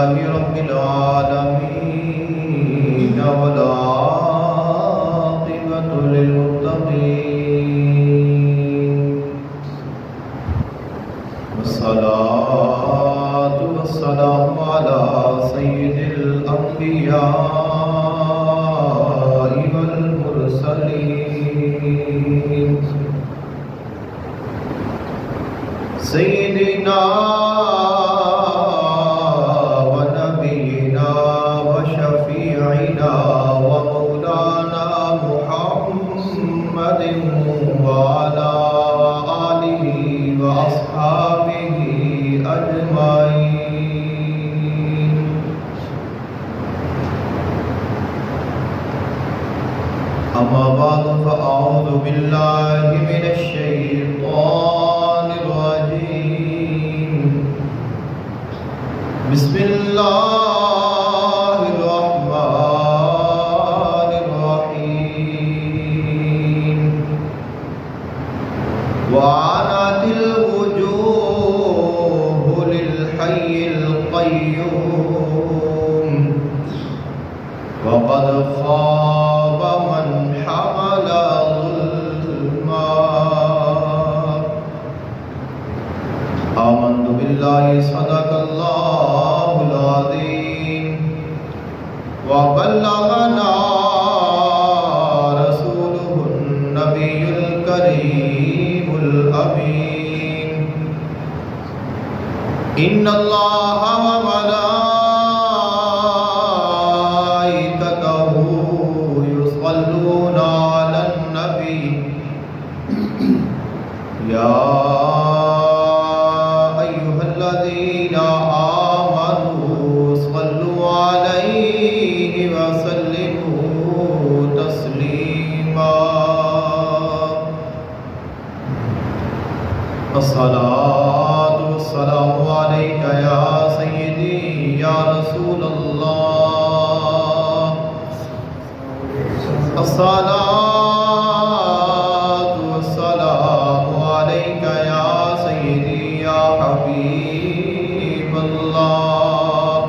لله رب العالمين والعاقبة للمتقين والصلاة والسلام على سيد الأنبياء والمرسلين سيدنا ونبينا وشفيعنا ومولانا محمد وعلى آله وأصحابه أجمعين. أما بعد فأعوذ بالله من الشيطان الرجيم. بسم الله الرحمن الرحيم. وعنت الوجوه للحي القيوم وقد خاب من حمل ظلما. آمنت بالله صدق الله العظيم وبلغنا رسوله النبي الكريم الأمين. إن الله وملائكته يصلون على النبي يا أيها الذين آمنوا صلوا عليه وسلموا تسليما. الصلاة والسلام عليك يا سيدي يا رسول الله. الصلاة والسلام عليك يا سيدي يا حبيب الله.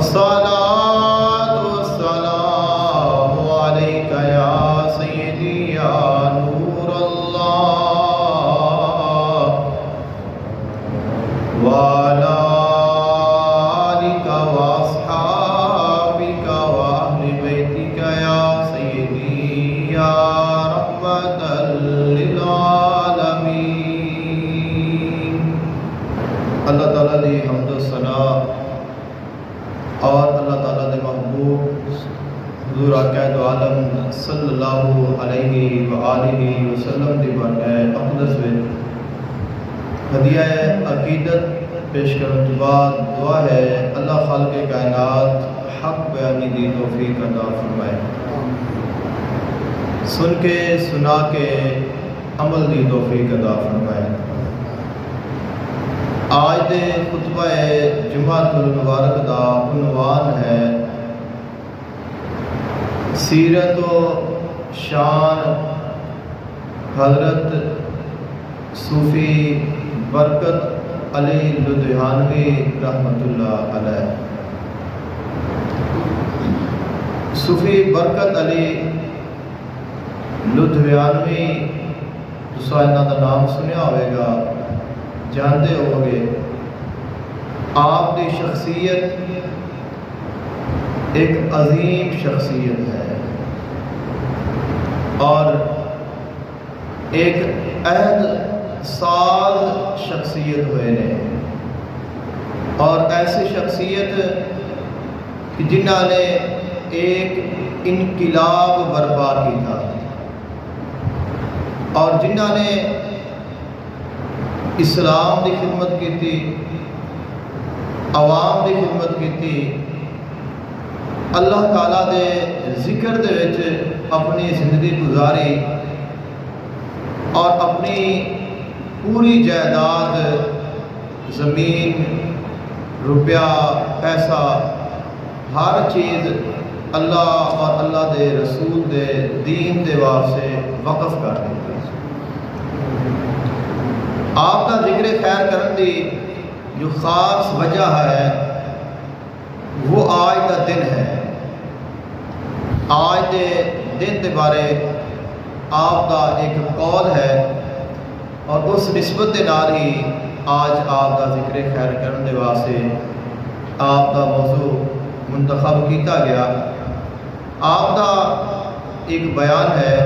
الصلاة والسلام عليك يا سيدي يا نور الله وعلى آلك وأصحابك وأهل بيتك يا سيدي يا رحمة للعالمين. اللہ تعالیٰ دی حمد و ثنا اور اللہ تعالیٰ دے محبوب حضور آقا دو عالم صلی اللہ علیہ وآلہ وسلم دی بارگاہ اقدس وچ ہدیہ عقیدت پیش کرنے کے بعد دعا ہے اللہ خالق کائنات حق بیانی دی توفیق عطا فرمائے، سن کے سنا کے عمل دی توفیق عطا فرمائے. آج دے خطبہ جمعۃ المبارک دا عنوان ہے سیرت و شان حضرت صوفی برکت علی لدھیانوی رحمۃ اللہ علیہ. صوفی برکت علی لدھیانوی تساں انہاں دا نام سنیا ہوئے گا، جانتے ہو گے. آپ کی شخصیت ایک عظیم شخصیت ہے اور ایک عہد ساز شخصیت ہوئے نے، اور ایسی شخصیت جنہوں نے ایک انقلاب برپا کیا اور جنہوں نے اسلام کی خدمت کی، عوام کی خدمت کی، اللہ تعالیٰ دے ذکر دے وچ اپنی زندگی گزاری اور اپنی پوری جائیداد زمین روپیہ پیسہ ہر چیز اللہ اور اللہ دے رسول دے دین دے واسطے وقف کر دیتا. آپ کا ذکر خیر کرن دی جو خاص وجہ ہے وہ آج کا دن ہے۔ آج دے دن کے بارے آپ کا ایک قول ہے اور اس نسبت کے نال ہی آج آپ کا ذکر خیر کرنے دے واسطے آپ کا موضوع منتخب کیتا گیا۔ آپ کا ایک بیان ہے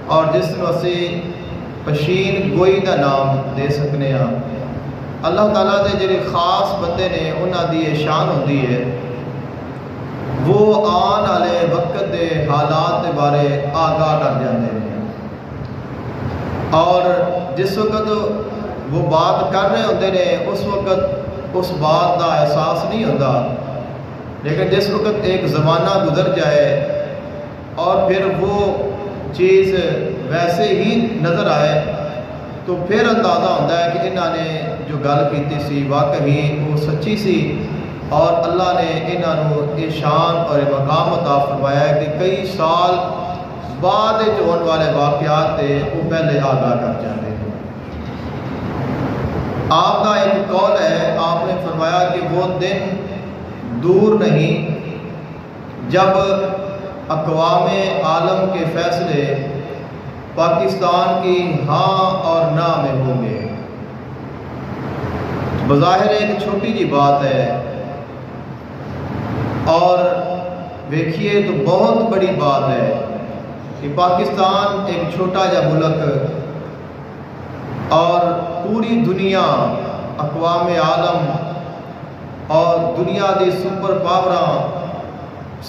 اور جس کو اسی پشین گوئی کا نام دے سکنے ہاں۔ اللہ تعالیٰ دے جڑے خاص بندے نے انہاں دی یہ شان ہوتی ہے وہ آن والے وقت کے حالات کے بارے آگاہ کر جاتے ہیں، اور جس وقت وہ بات کر رہے ہوتے ہیں اس وقت اس بات کا احساس نہیں ہوتا، لیکن جس وقت ایک زمانہ گزر جائے اور پھر وہ چیز ویسے ہی نظر آئے تو پھر اندازہ ہوتا ہے کہ انہوں نے جو گل کی سی واقعی وہ سچی سی، اور اللہ نے انہوں یہ شان اور مقام عطا فرمایا ہے کہ کئی سال بعد ہونے والے واقعات تھے وہ پہلے آگاہ کر جاتے ہیں۔ آپ کا ایک قول ہے، آپ نے فرمایا کہ وہ دن دور نہیں جب اقوام عالم کے فیصلے پاکستان کی ہاں اور نہ میں ہوں گے۔ بظاہر ایک چھوٹی جی بات ہے اور دیکھیے تو بہت بڑی بات ہے کہ پاکستان ایک چھوٹا جا ملک اور پوری دنیا اقوام عالم اور دنیا دی سپر پاوراں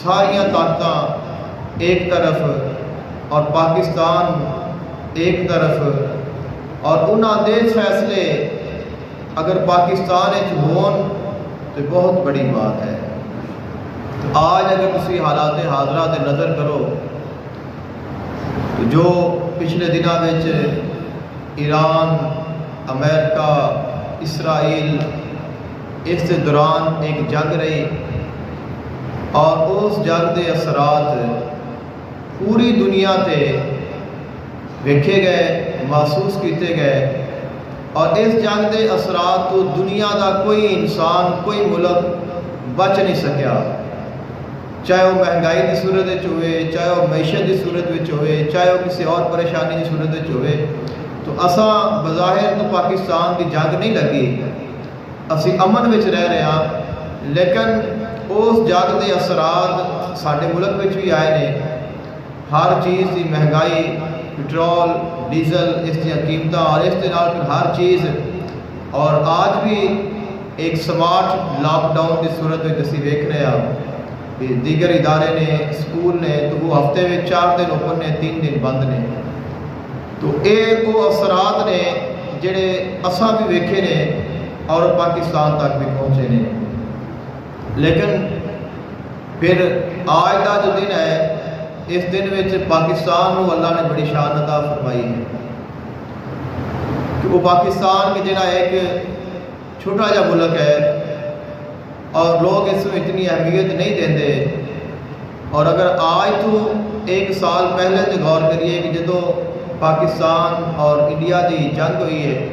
ساریاں طاقتاں ایک طرف اور پاکستان ایک طرف، اور انہاں دے فیصلے اگر پاکستان ہون تو بہت بڑی بات ہے۔ آج اگر تسی حالات حاضرہ تے نظر کرو تو جو پچھلے دنوں میں ایران، امریکہ، اسرائیل اس کے دوران ایک جنگ رہی اور اس جنگ کے اثرات پوری دنیا تے ویکھے گئے، محسوس کیتے گئے، اور اس جنگ کے اثرات تو دنیا کا کوئی انسان، کوئی ملک بچ نہیں سکیا، چاہے وہ مہنگائی کی صورت ہوئے، چاہے وہ معیشت کی صورت ہوئے، چاہے وہ کسی اور پریشانی کی صورت ہوئے۔ تو اساں بظاہر تو پاکستان کی جنگ نہیں لگی، اسی امن وچ رہ رہے ہیں، لیکن اس جنگ کے اثرات سارے ملک وچ بھی آئے نے۔ ہر چیز کی مہنگائی، پٹرول، ڈیزل، اس کی قیمتاں اور اس کے نال ہر چیز، اور آج بھی ایک سمارٹ لاک ڈاؤن کی صورت میں اسی دیکھ رہے ہیں کہ دیگر ادارے نے، سکول نے تو وہ ہفتے میں 4 دن اوپن نے، 3 دن بند نے۔ تو یہ وہ اثرات نے جڑے اساں بھی ویکھے نے اور پاکستان تک بھی پہنچے نے۔ لیکن پھر آج کا جو دن ہے، اس دن میں پاکستان کو اللہ نے بڑی شان عطا فرمائی ہے کہ وہ پاکستان کے جڑا ایک چھوٹا جا ملک ہے اور لوگ اس میں اتنی اہمیت نہیں دیندے، اور اگر آج تو 1 سال پہلے سے غور کریے کہ جدو پاکستان اور انڈیا کی جنگ ہوئی ہے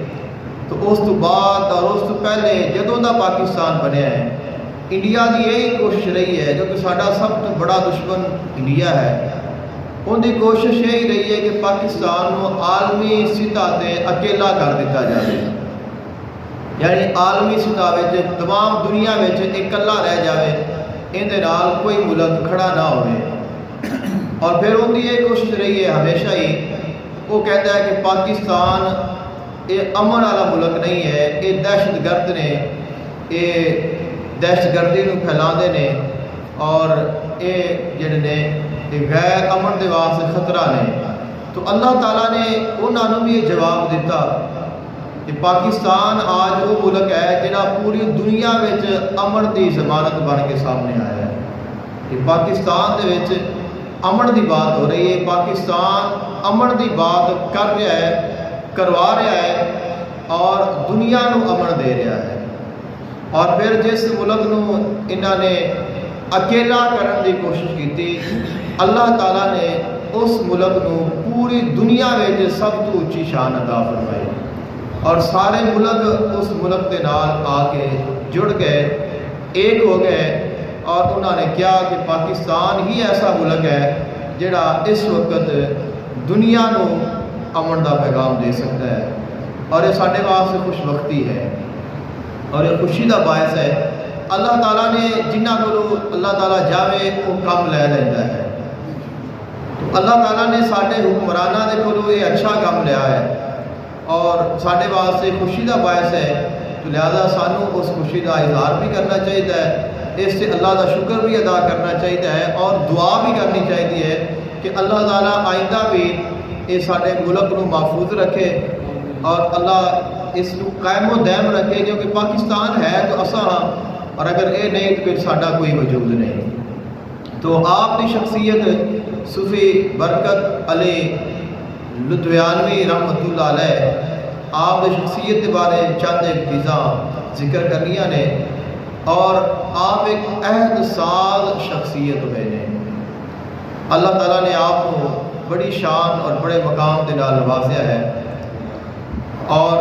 تو اس تو بعد اور اس تو پہلے جدوں دا پاکستان بنیا ہے، انڈیا کی یہی کوشش رہی ہے، جو کہ ساڈا سب تو بڑا دشمن انڈیا ہے، ان کی کوشش یہی رہی ہے کہ پاکستان کو عالمی سطح تے اکیلا کر دیتا جائے، یعنی عالمی سطح میں تمام دنیا میں اکلا رہ جائے، ان دے نال کوئی ملک کھڑا نہ ہوئے۔ اور پھر ان کی یہ کوشش رہی ہے ہمیشہ ہی، وہ کہتا ہے کہ پاکستان یہ امن والا ملک نہیں ہے، یہ دہشت گرد نے، یہ دہشت گردی کو پھیلاندے نے، اور یہ جڑے نے یہ غیر امن دے واسطے خطرہ نے۔ تو اللہ تعالیٰ نے انہوں بھی یہ جواب دیتا کہ پاکستان آج وہ ملک ہے جہاں پوری دنیا میں امن کی ضمانت بن کے سامنے آیا ہے کہ پاکستان دے وچ امن کی بات ہو رہی ہے، پاکستان امن کی بات کر رہا ہے، کروا رہا ہے، اور دنیا کو امن دے رہا ہے۔ اور پھر جس ملک نو انہوں نے اکیلا کرنے کی کوشش کی، اللہ تعالیٰ نے اس ملک نو پوری دنیا میں سب تو اچھی شان عطا فرمائی۔ اور سارے ملک اس ملک کے نال آ کے جڑ گئے، ایک ہو گئے، اور انہوں نے کیا کہ پاکستان ہی ایسا ملک ہے جڑا اس وقت دنیا نو امن دا پیغام دے سکتا ہے، اور یہ سارے واسطے خوش وقتی ہے اور یہ خوشی دا باعث ہے۔ اللہ تعالیٰ نے جنہ کو اللہ تعالیٰ جاوے وہ کام لے لینا ہے، تو اللہ تعالیٰ نے سارے حکمرانہ دے کو یہ اچھا کام لیا ہے اور سارے واسطے خوشی دا باعث ہے، تو لہذا سانو اس خوشی دا اظہار بھی کرنا چاہیے ہے، اس سے اللہ دا شکر بھی ادا کرنا چاہیے ہے اور دعا بھی کرنی چاہیے ہے کہ اللہ تعالیٰ آئندہ بھی یہ سارے ملک کو محفوظ رکھے اور اللہ اس کو قائم و دائم رکھے، کیونکہ پاکستان ہے تو اساں ہاں، اور اگر یہ نہیں تو پھر ساڈا کوئی وجود نہیں۔ تو آپ کی شخصیت صوفی برکت علی لدھیانوی رحمۃ اللہ علیہ، آپ کی شخصیت کے بارے چند ایک چیزاں ذکر کرنیاں نے، اور آپ ایک عہد ساز شخصیت ہوئے نے۔ اللہ تعالیٰ نے آپ کو بڑی شان اور بڑے مقام کے نال نوازیا ہے، اور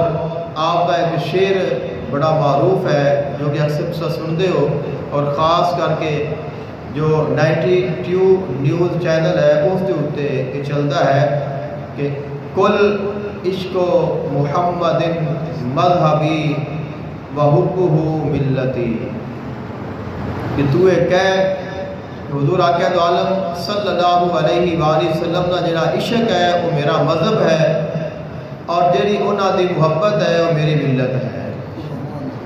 آپ کا ایک شعر بڑا معروف ہے جو کہ اکثر سنتے ہو، اور خاص کر کے جو 92 نیوز چینل ہے اس کے اتنے یہ چلتا ہے کہ کل عشق و محمد مذہبی و حبہ ملتی، کہ تو یہ کہہ حضور آقا دو عالم صلی اللہ علیہ وآلہ وسلم کا جڑا عشق ہے وہ میرا مذہب ہے، اور جڑی انہاں دی محبت ہے وہ میری ملت ہے،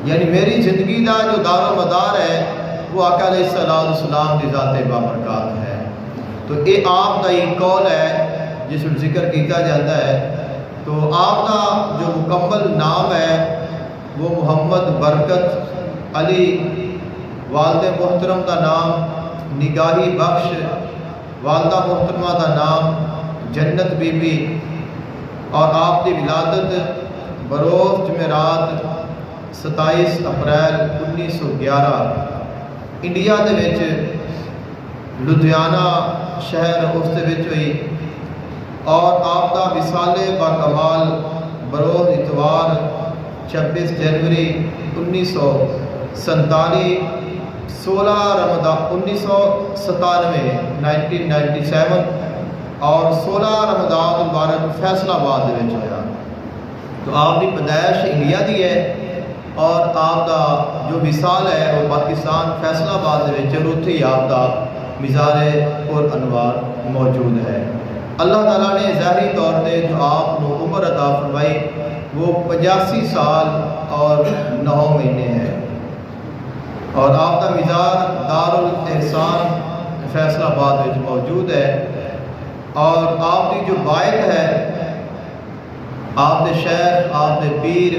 یعنی میری زندگی کا جو دار و مدار ہے وہ آقا علیہ السلام کی ذات بابرکات ہے۔ تو یہ آپ کا ایک قول ہے جس میں ذکر کیا جاتا ہے۔ تو آپ کا جو مکمل نام ہے وہ محمد برکت علی، والد محترم کا نام نگاہی بخش، والدہ محترمہ کا نام جنت بی بی، اور آپ کی ولادت بروز جمعرات 27 اپریل 1911 انڈیا دے وچ لدھیانہ شہر اس دے وچ ہوئی، اور آپ کا وصال با کمال بروز اتوار 26 جنوری 1947 16 رمضان 1997 1997 اور 16 رمضان المبارک فیصل آباد میں ہویا۔ تو آپ کی پیدائش انڈیا دی ہے، اور آپ کا جو وصال ہے وہ پاکستان فیصل آباد میں، اتنے ہی آپ کا مزار پر انوار موجود ہے۔ اللہ تعالیٰ نے ظاہری طور پہ جو آپ کو عمر عطا فرمائی وہ 85 سال اور 9 مہینے ہے، اور آپ کا مزار دار الاحسان فیصل آباد میں موجود ہے، اور آپ کی جو بائت ہے، آپ کے شیخ، آپ کے پیر،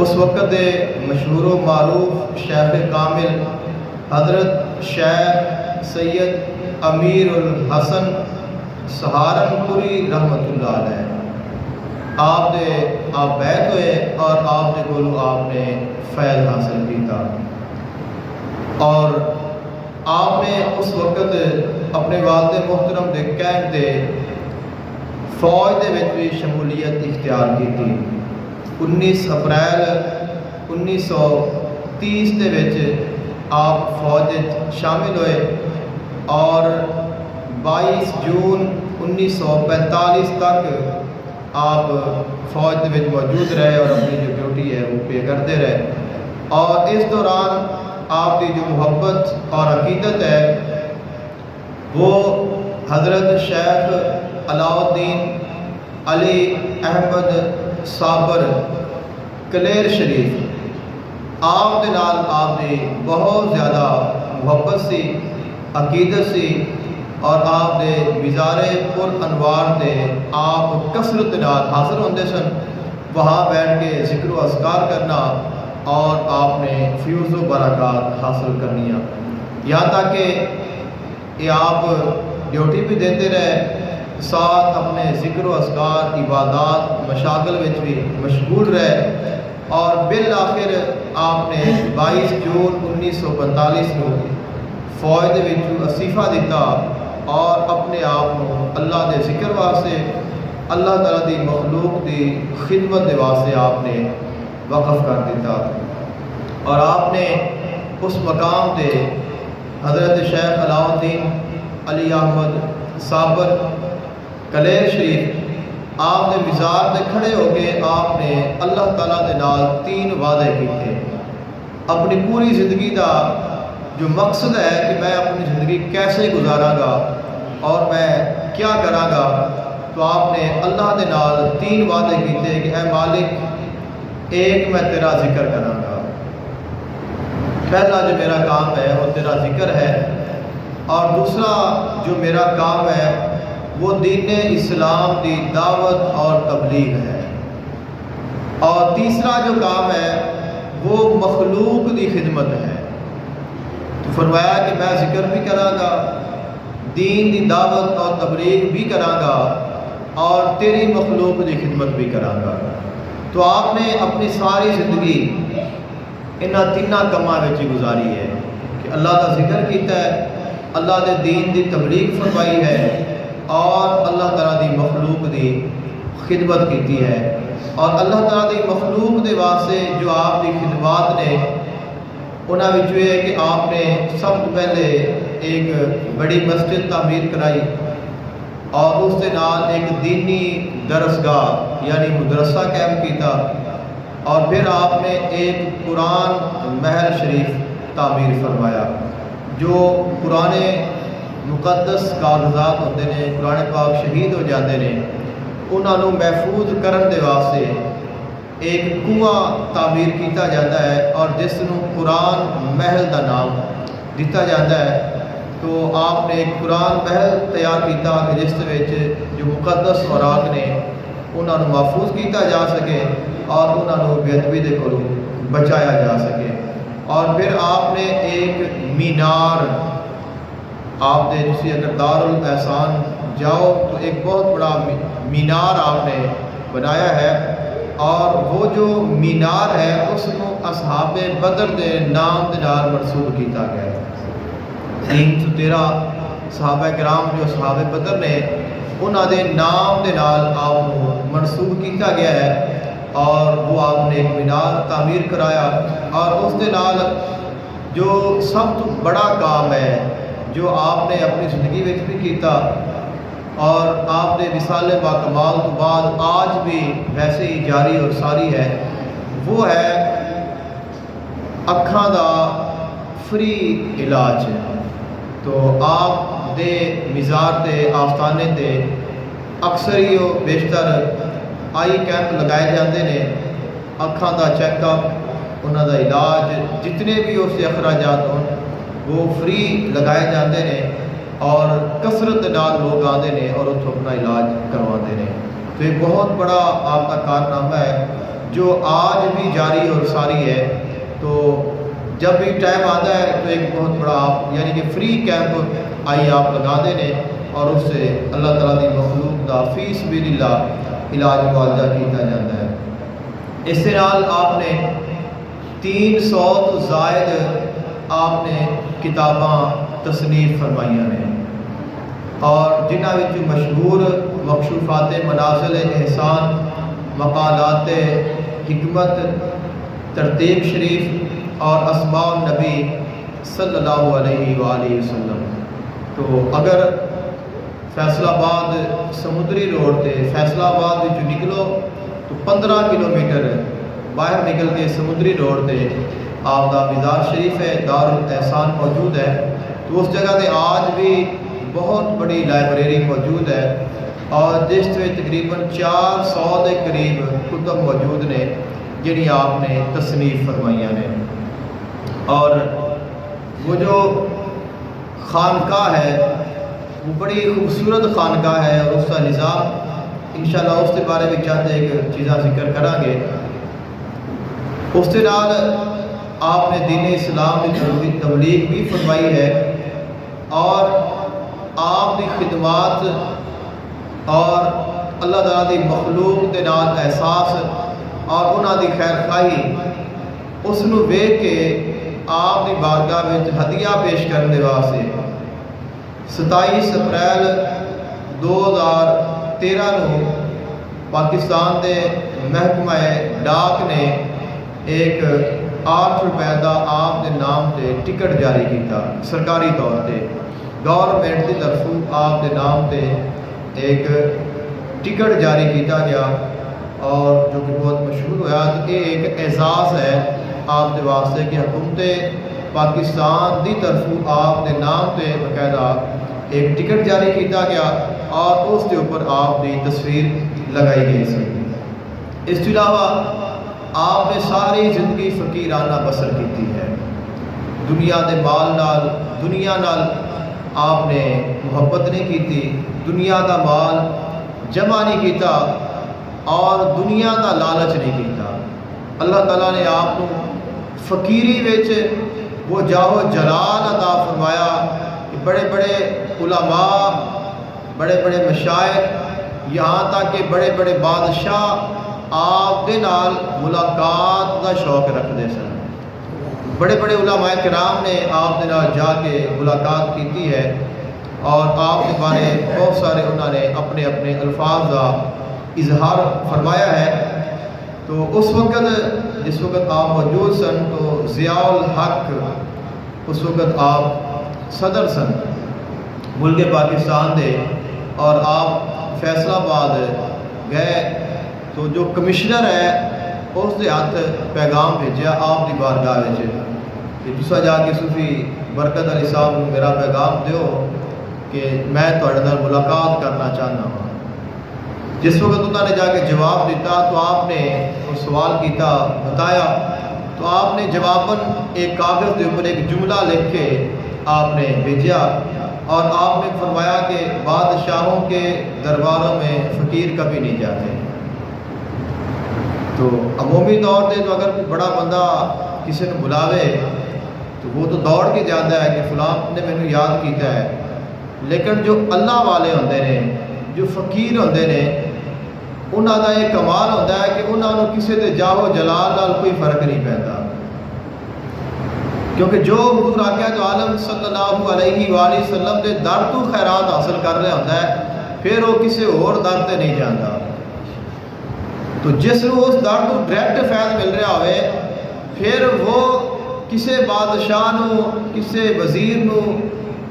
اس وقت دے مشہور و معروف شیخ کامل حضرت شیخ سید امیر الحسن سہارنپوری رحمۃ اللہ علیہ، آپ بیعت ہوئے اور آپ کے کولو آپ نے فیض حاصل کیا، اور آپ نے اس وقت اپنے والد محترم دے کہن دے فوج دے وچ بھی شمولیت اختیار کی تھی۔ 19 اپریل 1930 دے وچ آپ فوج شامل ہوئے، اور 22 جون 1945 تک آپ فوج دے وچ موجود رہے اور اپنی جو ڈیوٹی ہے وہ پے کرتے رہے، اور اس دوران آپ کی جو محبت اور عقیدت ہے وہ حضرت شیخ علاء الدین علی احمد صابر کلیر شریف، آپ کے نال آپ کی بہت زیادہ محبت سی، عقیدت سی، اور آپ کے مزار پر انوار دے آپ کثرت نال حاضر ہوندے سن، وہاں بیٹھ کے ذکر و اذکار کرنا، اور آپ نے فیوز و برکات حاصل کرنیاں، یہاں تک کہ یہ آپ ڈیوٹی بھی دیتے رہے، ساتھ اپنے ذکر و اذکار، عبادات، مشاغل میں بھی مشغول رہے، اور بالآخر آپ نے 22 جون 1945 کو فوج دے وچ استعفیٰ دیتا، اور اپنے آپ کو اللہ دے ذکر واسطے اللہ تعالیٰ دی مخلوق دی خدمت دے واسطے آپ نے وقف کر دیتا، اور آپ نے اس مقام تے حضرت شیخ علاؤ الدین علی احمد صابر کلیر شریف آپ نے مزار تے کھڑے ہو کے آپ نے اللہ تعالیٰ دے نال 3 وعدے کیتے۔ اپنی پوری زندگی دا جو مقصد ہے کہ میں اپنی زندگی کیسے گزاراں گا اور میں کیا کراں گا، تو آپ نے اللہ دے نال 3 وعدے کیتے کہ اے مالک، ایک میں تیرا ذکر کراں گا، پہلا جو میرا کام ہے وہ تیرا ذکر ہے، اور دوسرا جو میرا کام ہے وہ دین اسلام دی دعوت اور تبلیغ ہے، اور تیسرا جو کام ہے وہ مخلوق دی خدمت ہے۔ تو فرمایا کہ میں ذکر بھی کراں گا، دین دی دعوت اور تبلیغ بھی کراں گا، اور تیری مخلوق دی خدمت بھی کراں گا۔ تو آپ نے اپنی ساری زندگی انہاں 3 کماں وچ گزاری ہے کہ اللہ کا ذکر کیتا ہے، اللہ دے دین دی تبلیغ فرمائی ہے، اور اللہ تعالیٰ دی مخلوق دی خدمت کیتی ہے۔ اور اللہ تعالیٰ دی مخلوق دے واسطے جو آپ دی خدمات نے، انہاں وچوں یہ ہے کہ آپ نے سب تو پہلے ایک بڑی مسجد تعمیر کرائی، اور اس دے نال ایک دینی درسگاہ یعنی مدرسہ قائم کیتا، اور پھر آپ نے ایک قرآن محل شریف تعمیر فرمایا۔ جو پرانے مقدس کاغذات ہوتے ہیں، قرآن پاک شہید ہو جاتے ہیں، انہوں نے محفوظ کرن دے واسطے ایک کنواں تعمیر کیتا جاتا ہے، اور جس نو قرآن محل دا نام دیتا جاتا ہے۔ تو آپ نے ایک قرآن محل تیار کیتا کہ جس وچ جو مقدس اوراق نے انہوں نے محفوظ کیتا جا سکے، اور انہوں نے بے ادبی دے کولوں بچایا جا سکے۔ اور پھر آپ نے ایک مینار، آپ نے جسی اگر دارالاحسان جاؤ تو ایک بہت بڑا مینار آپ نے بنایا ہے، اور وہ جو مینار ہے اس کو اصحاب بدر دے نام دے نال منسوب کیتا گیا ہے۔ 313 صحابہ کرام جو اصحاب بدر نے، انہاں دے نام دے نال آپ کو منسوب کیتا گیا ہے، اور وہ آپ نے ایک مینار تعمیر کرایا۔ اور اس دے نال جو سب تو بڑا کام ہے جو آپ نے اپنی زندگی میں بھی کیتا، اور آپ نے وصال با کمال تو بعد آج بھی ویسے ہی جاری اور ساری ہے، وہ ہے اکھاں دا فری علاج۔ تو آپ دے مزار تے آستانے تے اکثر ہی بیشتر آئی کیمپ لگائے جاتے ہیں، اکھاں دا چیک اپ، انہاں دا علاج، جتنے بھی اس سے اخراجات ہوں وہ فری لگائے جاتے ہیں، اور کثرت نال لوگ آتے ہیں اور اتوں اپنا علاج کرواتے ہیں۔ تو یہ بہت بڑا آپ کا کارنامہ ہے جو آج بھی جاری اور ساری ہے۔ تو جب بھی ٹائم آتا ہے تو ایک بہت بڑا آپ یعنی کہ فری کیمپ آئی آپ لگا دیں، اور اس سے اللہ تعالیٰ دی مخلوق دا فی سبیل اللہ علاج معالجہ کیتا جاتا ہے۔ اس کے نال آپ نے 300 تو زائد آپ نے کتاباں تصنیف فرمائیاں نے، اور جنہاں وچ مشہور مکشوفات منازل احسان، مقالات حکمت، ترتیب شریف اور اسماء النبی صلی اللہ علیہ وآلہ وسلم۔ تو اگر فیصل آباد سمندری روڈ تے فیصل آباد وچ نکلو تو 15 کلومیٹر باہر نکل کے سمندری روڈ تے آپ دا مزار شریف ہے، دارالاحسان موجود ہے۔ تو اس جگہ تے آج بھی بہت بڑی لائبریری موجود ہے، اور جس میں تقریباً 400 کے قریب کتب موجود نے جنہیں آپ نے تصنیف فرمائیاں نے۔ اور وہ جو خانقاہ ہے وہ بڑی خوبصورت خانقاہ ہے، اور اس کا نظام انشاءاللہ اس کے بارے میں چند ایک چیزاں ذکر کریں گے۔ اس کے نال آپ نے دین اسلام کی تبلیغ بھی فرمائی ہے، اور آپ کی خدمات اور اللہ تعالیٰ کی مخلوق کے نال احساس اور انہاں دی خیر خواہی اس نو ویکھ کے آپ کی بارگاہ میں ہدیہ پیش کرنے واسطے 27 اپریل 2013 نو پاکستان دے محکمہ ڈاک نے ایک 8 روپے کا آپ کے نام سے ٹکٹ جاری کیتا سرکاری طور پہ گورنمنٹ کی طرفوں آپ کے نام سے ایک ٹکٹ جاری کیتا گیا اور جو کہ بہت مشہور ہوا. تو یہ ایک اعزاز ہے آپ کے واسطے کہ حکومت پاکستان کی طرفوں آپ کے نام سے باقاعدہ ایک ٹکٹ جاری کیتا گیا اور اس کے اوپر آپ کی تصویر لگائی گئی سی. اس کے علاوہ آپ نے ساری زندگی فقیرانہ بسر کی ہے. دنیا دے مال نال دنیا نال آپ نے محبت نہیں کی، دنیا دا مال جمع نہیں کیتا اور دنیا دا لالچ نہیں کیتا. اللہ تعالیٰ نے آپ کو فقیری وچ وہ جاؤ جلال عطا فرمایا کہ بڑے بڑے علماء، بڑے بڑے مشائخ، یہاں تک کہ بڑے بڑے بادشاہ آپ دے نال ملاقات کا شوق رکھتے سن. بڑے بڑے علماء کرام نے آپ دے نال جا کے ملاقات کی ہے اور آپ کے بارے بہت سارے انہوں نے اپنے اپنے الفاظ کا اظہار فرمایا ہے. تو اس وقت جس وقت آپ موجود سن تو ضیاء الحق اس وقت آپ صدر سن ملک پاکستان دے اور آپ فیصل آباد گئے تو جو کمشنر ہے اس دے ہاتھ پیغام بھیجا آپ کی بارگاہ کہ تسا جا کے صوفی برکت علی صاحب کو میرا پیغام دیو کہ میں تھوڑے نال ملاقات کرنا چاہنا ہوں. جس وقت انہوں نے جا کے جواب دیتا تو آپ نے سوال کیتا بتایا تو آپ نے جواباً ایک کاغذ کے اوپر ایک جملہ لکھ کے آپ نے بھیجا اور آپ نے فرمایا کہ بادشاہوں کے درباروں میں فقیر کبھی نہیں جاتے. تو عمومی طور پہ تو اگر کوئی بڑا بندہ کسی نے بلاوے تو وہ تو دوڑ کے جاتا ہے کہ فلاں نے مینوں یاد کیتا ہے. لیکن جو اللہ والے ہوندے نے، جو فقیر ہوندے نے، انہاں دا یہ کمال ہوتا ہے کہ انہاں نوں کسی دے جاہو جلال نال کوئی فرق نہیں پیندا. کیونکہ جو حضور آقا دو عالم صلی اللہ علیہ وآلہ وسلم دے در تو خیرات حاصل کر رہا ہوتا ہے پھر وہ کسی اور در تے نہیں جاتا. تو جس نو اس در تو ڈائریکٹ فیض مل رہا ہوئے پھر وہ کسی بادشاہ نو، کسی وزیر نو،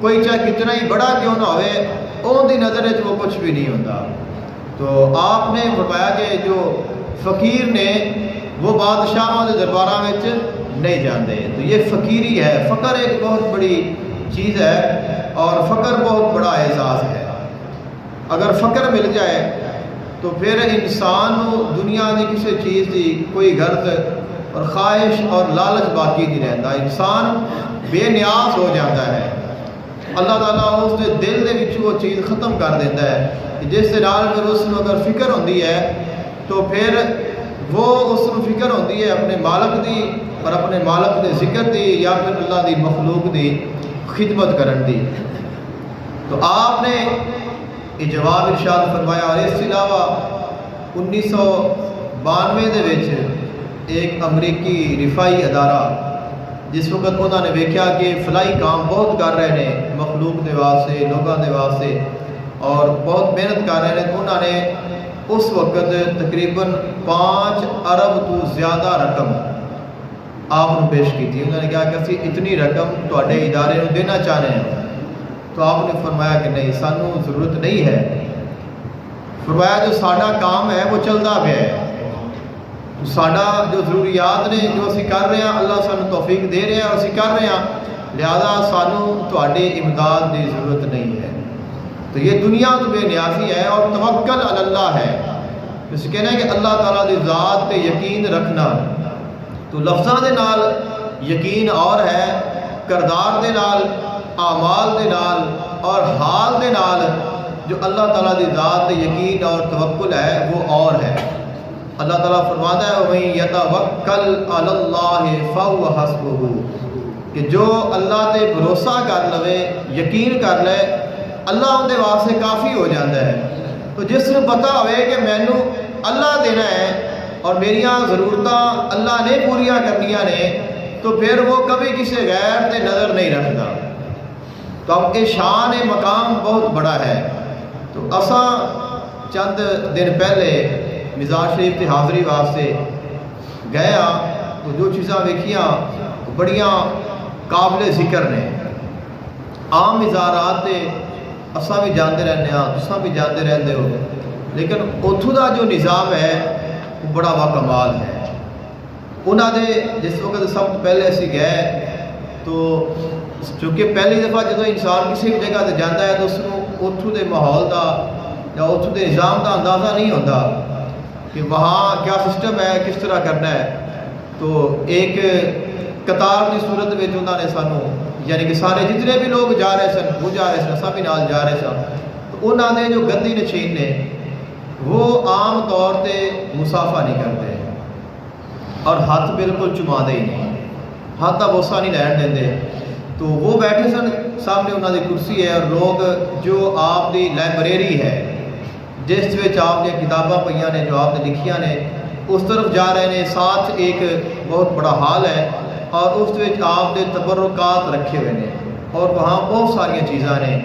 کوئی چاہے کتنا ہی بڑا کیوں نہ ہوئے ان دی نظر وچ وہ کچھ بھی نہیں ہوتا. تو آپ نے فرمایا کہ جو فقیر نے وہ بادشاہوں کے درباراں وچ نہیں جاتے. تو یہ فقیری ہے. فقر ایک بہت بڑی چیز ہے اور فقر بہت بڑا اعزاز ہے. اگر فقر مل جائے تو پھر انسان کو دنیا کی کسی چیز کی کوئی غرض اور خواہش اور لالچ باقی نہیں رہتا. انسان بے نیاز ہو جاتا ہے. اللہ تعالیٰ اس کے دل دے وچ وہ چیز ختم کر دیتا ہے جس کے نال پھر اس کو اگر فکر ہوتی ہے تو پھر وہ اس کو فکر ہوتی ہے اپنے مالک دی اور اپنے مالک کے ذکر دی یا پھر اللہ دی مخلوق دی خدمت کرن دی. تو آپ نے یہ جواب ارشاد فرمایا. اور اس کے علاوہ 1992 دے وچ ایک امریکی رفائی ادارہ جس وقت انہوں نے دیکھا کہ فلائی کام بہت کر رہے ہیں مخلوق دے واسطے، لوگوں دے واسطے اور بہت محنت کر رہے ہیں، تو انہوں نے اس وقت تقریباً 5 ارب تو زیادہ رقم آپ کو پیش کی تھی. انہوں نے کہا کہ اسی اتنی رقم تواڈے ادارے کو دینا چاہ رہے ہیں. تو آپ نے فرمایا کہ نہیں، سانوں ضرورت نہیں ہے. فرمایا جو ساڈا کام ہے وہ چلتا پیا ہے. ساڈا جو ضروریات نے جو اسی کر رہے ہیں اللہ سانوں توفیق دے رہے ہیں اور اسی کر رہے ہیں، لہذا سانوں تواڈی امداد کی ضرورت نہیں ہے. تو یہ دنیا تو بے نیازی ہے اور توکل علی اللہ ہے. اس کہنا ہے کہ اللہ تعالیٰ دی ذات پہ یقین رکھنا. تو لفظاں دے نال یقین اور ہے، کردار دے نال، اعمال دے نال اور حال دے نال جو اللہ تعالیٰ دی ذات پہ یقین اور توکل ہے وہ اور ہے. اللہ تعالیٰ فرماتا ہے وَمَن يَتَوَكَّلْ عَلَى اللَّهِ فَهُوَ حَسْبُهُ کہ جو اللہ تے بھروسہ کر لے، یقین کر لے، اللہ ان دے واسطے کافی ہو جاتا ہے. تو جس نے پتہ ہوئے کہ مینوں اللہ دینا ہے اور میریاں ضرورتاں اللہ نے پوریاں کرنیاں نے تو پھر وہ کبھی کسی غیر تے نظر نہیں رکھتا. تو اب یہ شان مقام بہت بڑا ہے. تو اساں چند دن پہلے مزار شریف کی حاضری واسطے گئے تو جو چیزاں ویکھیاں بڑیاں قابل ذکر نے. عام مزارات تے اساں بھی جاندے رہنے ہاں، تساں بھی جاندے رہندے ہو، لیکن اتھوں دا جو نظام ہے وہ بڑا باکمال ہے. انہاں دے جس وقت سب تو پہلے اسی گئے تو چونکہ پہلی دفعہ جدو انسان کسی بھی جگہ تے جاتا ہے تو اس کو اتھوں دے ماحول دا یا اتھوں دے نظام دا اندازہ نہیں ہوتا کہ وہاں کیا سسٹم ہے، کس طرح کرنا ہے. تو ایک قطار کی صورت میں انہوں نے سانو یعنی کہ سارے جتنے بھی لوگ جا رہے سن وہ جا رہے سن، سب نال جا رہے سن. تو انہوں نے جو گدی نشین نے وہ عام طور پہ مسافہ نہیں کرتے اور ہاتھ بالکل چما دے ہی نہیں، ہاتھ کا بوسا نہیں لین دیں. تو وہ بیٹھے سن، سامنے انہوں کی کرسی ہے اور لوگ جو آپ کی لائبریری ہے جس وچ آپ نے کتاباں پہ نے جو آپ نے لکھیاں نے اس طرف جا رہے ہیں. ساتھ ایک بہت بڑا ہال ہے اور اس وچ آپ نے تبرکات رکھے ہوئے ہیں اور وہاں بہت ساری چیزاں نے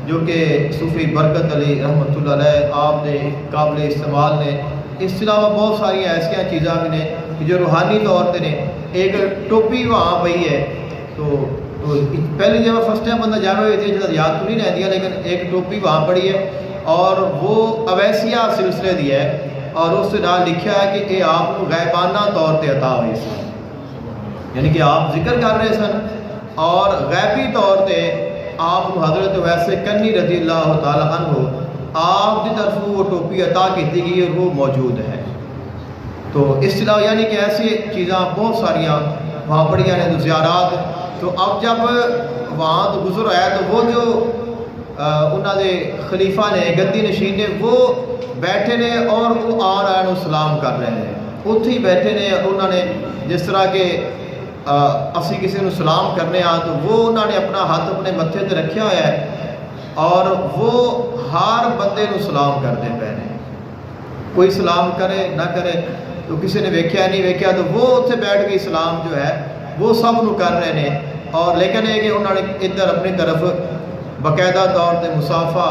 جو کہ صوفی برکت علی رحمۃ اللہ علیہ آپ نے قابل استعمال نے. اس کے علاوہ بہت ساری ایسا چیزاں بھی نے جو روحانی طور پہ نے. ایک ٹوپی وہاں پئی ہے تو پہلی جب فرسٹ ٹائم بندہ جاوے ہوئی تھی جب یاد تو نہیں رہتی ہے، لیکن ایک ٹوپی وہاں پڑی ہے اور وہ اویسیہ سلسلے دی ہے اور اس سے نال لکھا ہے کہ یہ آپ کو غیبانہ طور پہ عطا ہوئی سی، یعنی کہ آپ ذکر کر رہے سن اور غیبی طور پہ آپ کو حضرت ویسے کنی رضی اللہ تعالیٰ عنہ آپ کی طرف وہ ٹوپی عطا کی گئی اور وہ موجود ہے. تو اس طرح یعنی کہ ایسی چیزاں بہت ساریاں وہاں پڑیاں نے. تو زیارات تو اب جب وہاں تو گزر آیا تو وہ جو انہوں نے خلیفہ نے گدی نشین نے وہ بیٹھے نے اور وہ آ رہے ہیں سلام کر رہے ہیں، اتھے ہی بیٹھے نے. انہوں نے جس طرح کہ اسی کسی کو سلام کرنے ہاں تو وہ انہوں نے اپنا ہاتھ اپنے متھے تے رکھیا ہوا ہے اور وہ ہر بندے کو سلام کرتے پے نے. کوئی سلام کرے نہ کرے تو کسی نے ویکھیا نہیں ویکھیا تو وہ اتنے بیٹھ کے سلام جو ہے وہ سب کو کر رہے ہیں. اور لیکن یہ کہ انہوں نے ادھر اپنی طرف باقاعدہ طور پہ مسافہ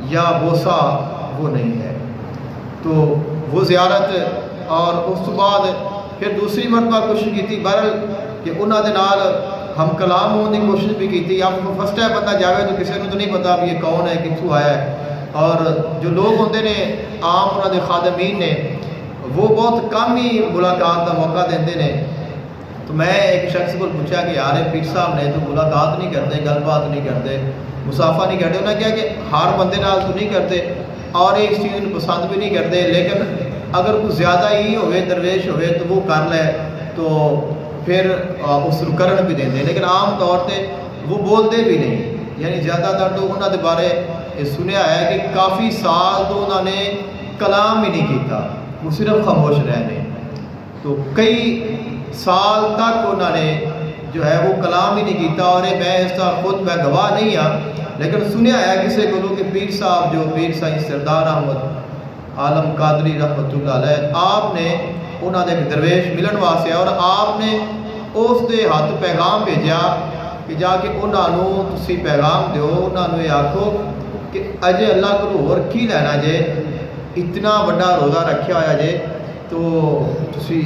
یا بوسا وہ نہیں ہے. تو وہ زیارت اور اس بعد پھر دوسری مرتبہ کوشش کی تھی بہرحال کہ انہوں نے نال ہم کلام ہونے کی کوشش بھی کی تھی. اب فرسٹ ٹائم بندہ جاوے تو کسی کو تو نہیں پتا بھی یہ کون ہے کتوں آیا ہے، اور جو لوگ ہوتے نے عام انہوں نے خادمین نے وہ بہت کم ہی ملاقات کا موقع دیندے نے. تو میں ایک شخص کو پوچھا کہ یار پیر صاحب نے تو ملاقات نہیں کرتے، گل بات نہیں کرتے، مسافہ نہیں کرتے. انہوں نے کہا کہ ہر بندے نال تو نہیں کرتے اور اس چیز کو پسند بھی نہیں کرتے، لیکن اگر کوئی زیادہ ہی ہوئے درویش ہوئے تو وہ کر لے تو پھر اس کو کرن بھی دیں. لیکن عام طور پہ وہ بولتے بھی نہیں. یعنی زیادہ تر تو انہوں نے بارے سنیا ہے کہ کافی سال تو انہوں نے کلام ہی نہیں کیتا، وہ صرف خاموش رہنے. تو کئی سال تک انہوں نے جو ہے وہ کلام ہی نہیں کیتا. اور میں اس کا خود میں گواہ نہیں ہاں، لیکن سنیا ہے کسی کو کہ پیر صاحب جو پیر سائیں سردار احمد عالم قادری رحمۃ اللہ علیہ آپ نے انہوں نے ایک درویش ملن واسطے اور آپ نے اس دے ہاتھ پیغام بھیجا کہ جا کے انہوں تسی پیغام دیو، انہوں نے آکھو کہ اجے اللہ کو اور کی لینا جے، اتنا بڑا روزہ رکھیا ہوا جے تو تسی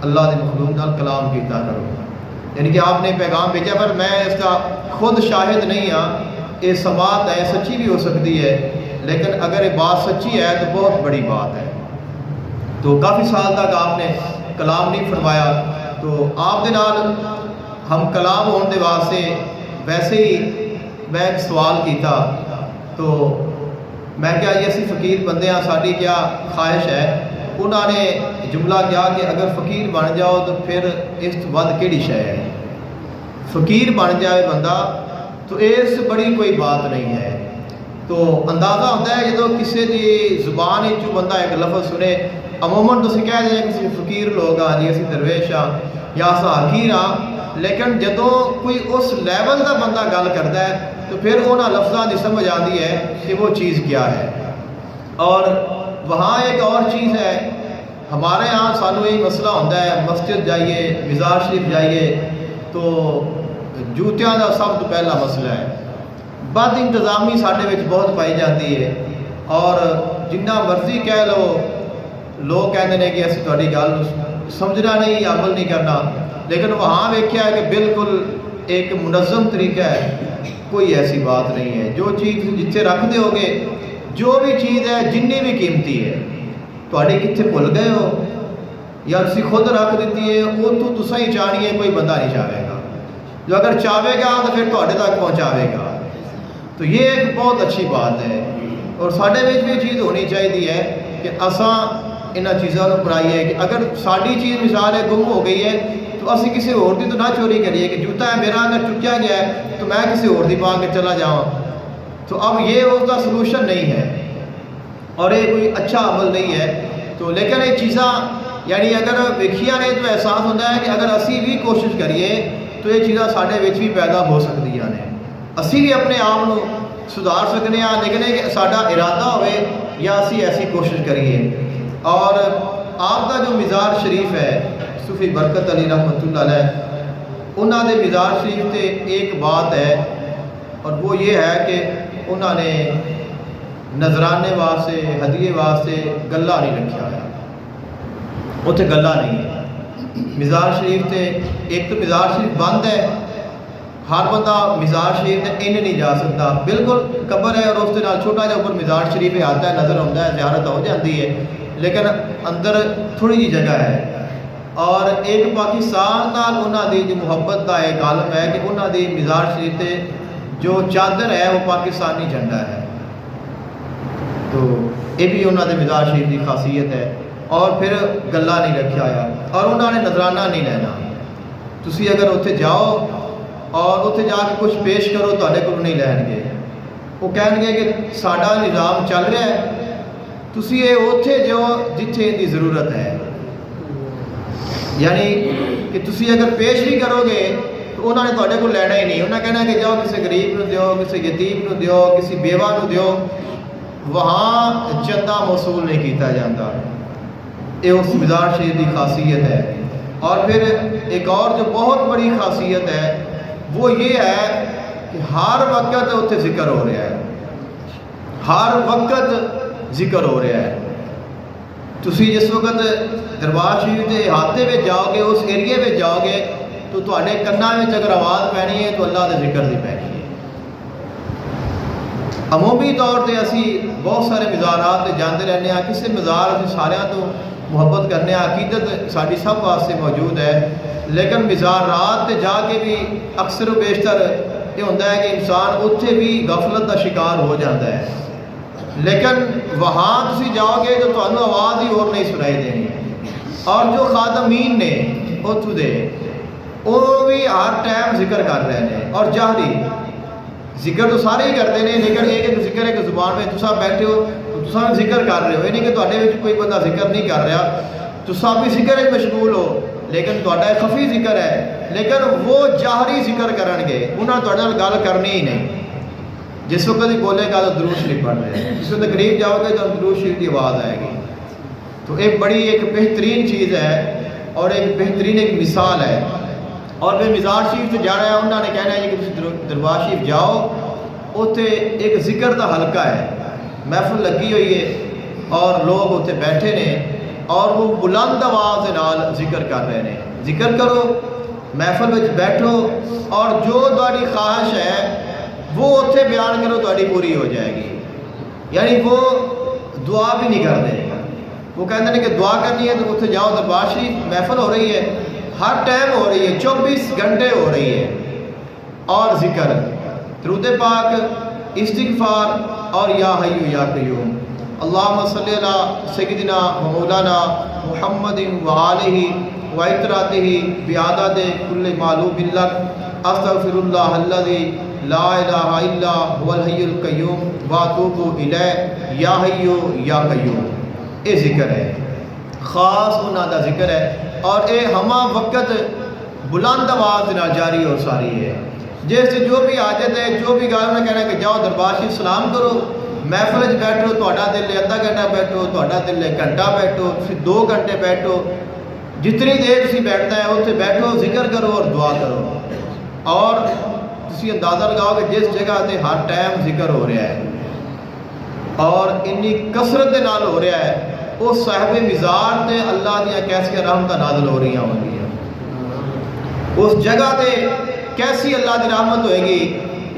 اللہ کے مخلوق نال کلام کیتا کرو. یعنی کہ آپ نے پیغام بھیجا، پر میں اس کا خود شاہد نہیں ہاں. یہ سماعت ہے سچی بھی ہو سکتی ہے، لیکن اگر یہ بات سچی ہے تو بہت بڑی بات ہے. تو کافی سال تک آپ نے کلام نہیں فرمایا. تو آپ دے نال ہم کلام ہونے دے واسطے ویسے ہی میں ایک سوال کیتا تو میں کیا یہ اسی فقیر بندے ہیں، ساری کیا خواہش ہے. انہوں نے جملہ کیا کہ اگر فقیر بن جاؤ تو پھر اس تو بعد کیڑی شے ہے. فقیر بن جائے بندہ تو اس بڑی کوئی بات نہیں ہے. تو اندازہ ہوتا ہے جدو کسی کی زبان جو بندہ ایک لفظ سنے، عموماً تو کہہ دیں کسی فقیر لوگ ہاں جی اسی درویش ہاں یا اسا حقیر ہاں، لیکن جدو کوئی اس لیول کا بندہ گل کرتا ہے تو پھر انہاں لفظاں کی سمجھ آتی ہے کہ وہ چیز کیا ہے. اور وہاں ایک اور چیز ہے، ہمارے ہاں سانو یہ مسئلہ ہوتا ہے مسجد جائیے مزار شریف جائیے تو جوتیاں کا سب تو پہلا مسئلہ ہے. بد انتظامی سارے بہت پائی جاتی ہے اور جنہ مرضی کہہ لو لوگ کہتے ہیں کہ اسی تھوڑی گل سمجھنا نہیں، عمل نہیں کرنا، لیکن وہاں دیکھا ہے کہ بالکل ایک منظم طریقہ ہے، کوئی ایسی بات نہیں ہے۔ جو چیز جتنے رکھ دے ہو گے، جو بھی چیز ہے جنی بھی قیمتی ہے، تھوڑی کتنے بھول گئے ہو یا تسی خود رکھ دیتی ہے، وہ تو تسا ہی چاہنی ہے، کوئی بندہ نہیں چاہے گا۔ جو اگر چاہے گا تو پھر تھوڑے تک پہنچاوے گا۔ تو یہ ایک بہت اچھی بات ہے، اور ساڈے وچ بھی چیز ہونی چاہیے ہے کہ اساں انہاں چیزاں کو اپنائیے کہ اگر ساری چیز مثال ہے گم ہو گئی ہے تو اسی کسی اور دی تو نہ چوری کریے کہ جوتا ہے میرا اگر چکیا گیا ہے تو میں کسی اور دی پا کے چلا جاؤں، تو اب یہ اس کا سلوشن نہیں ہے اور یہ کوئی اچھا عمل نہیں ہے۔ تو لیکن یہ چیزاں یعنی اگر ویکھیاں نے تو احساس ہوتا ہے کہ اگر اسی بھی کوشش کریے تو یہ چیزاں ساڈے وچ بھی پیدا ہو سکدیاں نے، اسی بھی اپنے آپ کو سدھار سکنے ہیں، لیکن کہ ساڈا ارادہ ہوئے یا اسی ایسی کوشش کریے۔ اور آپ کا جو مزار شریف ہے صوفی برکت علی رحمۃ اللہ علیہ، انہوں نے مزار شریف تے ایک بات ہے، اور وہ یہ ہے کہ انہوں نے نذرانے واسطے ہدیے واسطے گلہ نہیں رکھا ہوا، اتنے گلہ نہیں ہے۔ مزار شریف تے ایک تو مزار شریف بند ہے، ہر بندہ مزار شریف تے ان نہیں جا سکتا، بالکل قبر ہے اور اس کے نال چھوٹا جہا اوپر مزار شریف آتا ہے، نظر آتا ہے، زیارت ہو جاتی ہے، لیکن اندر تھوڑی جی جگہ ہے۔ اور ایک پاکستان نال انہوں دی جو محبت کا ایک عالم ہے کہ انہوں دی مزار شریف تے جو چادر ہے وہ پاکستانی جھنڈا ہے، تو یہ بھی انہوں نے مزار شریف کی خاصیت ہے۔ اور پھر گلہ نہیں رکھا ہوا، اور انہوں نے نذرانہ نہیں لینا۔ تسی اگر اتنے جاؤ اور اتنے جا کے کچھ پیش کرو تھوڑے کو نہیں لین گے، وہ کہیں گے کہ ساڈا نظام چل رہا ہے، تسی یہ اتنے جو جتھے ان کی ضرورت ہے، یعنی کہ تسی اگر پیش بھی کرو گے تو انہوں نے تھوڑے کو لینا ہی نہیں، انہیں کہنا کہ جاؤ کسی غریب نو دیو، کسی یتیم نو دیو، کسی بیوہ نو دیو، وہاں چندہ موصول نہیں کیتا جاتا۔ یہ اس مزار شریف کی خاصیت ہے۔ اور پھر ایک اور جو بہت بڑی خاصیت ہے وہ یہ ہے کہ ہر وقت اتنے ذکر ہو رہا ہے، ہر وقت ذکر ہو رہا ہے۔ تسی جس وقت دربار شریف کے احاطے میں جاؤ گے، اس ایریے میں جاؤ گے، تو تھوڑے کنا میں اگر آواز پینی ہے تو اللہ کے ذکر کی پینی ہے۔ عمومی طور پہ اسی بہت سارے مزارات تے جاندے رہنے ہیں، کسی مزار اسی سارے تو محبت کرنے، عقیدت ساری سب واسطے موجود ہے، لیکن مزارات تے جا کے بھی اکثر و بیشتر یہ ہوتا ہے کہ انسان اتنے بھی غفلت کا شکار ہو جاتا ہے، لیکن وہاں تسی جاؤ گے تو تمہیں آواز ہی اور نہیں سنائی دینی۔ اور جو خادمین نے اتو دے وہ بھی ہر ٹائم ذکر کر رہے ہیں، اور جہری ذکر تو سارے ہی کرتے ہیں، لیکن ایک ذکر ہے کہ زبان میں تسا بیٹھے ہو تو تسا ذکر کر رہے ہو، یہ نہیں کہ تھوڑے وچ کوئی بندہ ذکر نہیں کر رہا، تسا بھی ذکر میں مشغول ہو، لیکن تھوڑا خفی ذکر ہے، لیکن وہ جہری ذکر کرن گے، انہاں تھوڑے نال گل کرنی ہی نہیں۔ جس وقت ہی بولے گا تو درود شریف پڑھ رہے ہیں، جس وقت قریب جاؤ گے تو درود شریف کی آواز آئے گی۔ تو ایک بڑی ایک بہترین چیز ہے اور ایک بہترین ایک مثال ہے۔ اور پھر مزار شریف سے جا رہا ہے، انہوں نے کہنا ہے کہ تم دربار شریف جاؤ، اتنے ایک ذکر کا حلقہ ہے، محفل لگی ہوئی ہے اور لوگ اتنے بیٹھے نے اور وہ بلند آواز کے نال ذکر کر رہے ہیں۔ ذکر کرو، محفل میں بیٹھو، اور جو تاری خواہش ہے وہ اتنے بیان کرو، تاری پوری ہو جائے گی۔ یعنی وہ دعا بھی نہیں کرتے، وہ کہتے ہیں کہ دعا کرنی ہے تو اتنے جاؤ، دربار شریف محفل ہو رہی ہے، ہر ٹائم ہو رہی ہے، 24 گھنٹے ہو رہی ہے، اور ذکر، درود پاک، استغفار، اور یا حی یا قیوم، اللہم صلی علی سیدنا و مولانا محمد و آلہ و اطراتہ بعدد کل معلوم لک، استغفر اللہ الذی لا الہ الا هو الحی القیوم واتوب الیہ، یا حی یا قیوم۔ یہ ذکر ہے، خاص انہوں کا ذکر ہے، اور یہ ہمہ وقت بلند آواز نہ جاری اور ساری ہے۔ جیسے جو بھی حاجت ہے، جو بھی گل انہیں کہنا کہ جاؤ دربار شریف سلام کرو، محفل بیٹھو، تھوڑا دل ادھا گھنٹہ بیٹھو، تھوڑا دل گھنٹہ بیٹھو، پھر 2 گھنٹے بیٹھو، جتنی دیر تھی بیٹھتا ہے اتنے بیٹھو، ذکر کرو اور دعا کرو، اور تسی اندازہ لگاؤ کہ جس جگہ تے ہر ٹائم ذکر ہو رہا ہے اور انی کثرت دے نال ہو رہا ہے اس صاحب مزار تے اللہ دیا کیسی رحمت نازل ہو رہی ہوں گی، اس جگہ تے کیسی اللہ دی رحمت ہوئے گی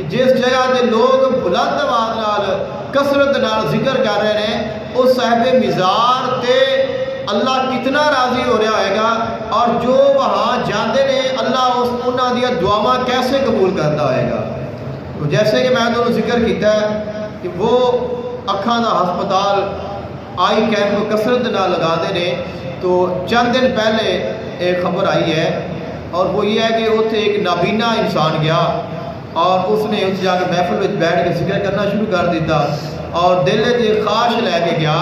جس جگہ تے لوگ بلند آواز نال کثرت نال ذکر کر رہے ہیں، اس صاحب مزار تے اللہ کتنا راضی ہو رہا ہوئے گا، اور جو وہاں جاندے نے اللہ انہاں دیا دعاواں کیسے قبول کرتا ہوئے گا۔ تو جیسے کہ میں دونوں ذکر کیتا ہے کہ وہ اکھاں دا ہسپتال آئی کیمپ کثرت نہ لگا دے نے، تو چند دن پہلے ایک خبر آئی ہے، اور وہ یہ ہے کہ اتنے ایک نابینا انسان گیا اور اس نے اس جا کے محفل میں بیٹھ کے ذکر کرنا شروع کر دیتا، اور دل سے خواہش لے کے گیا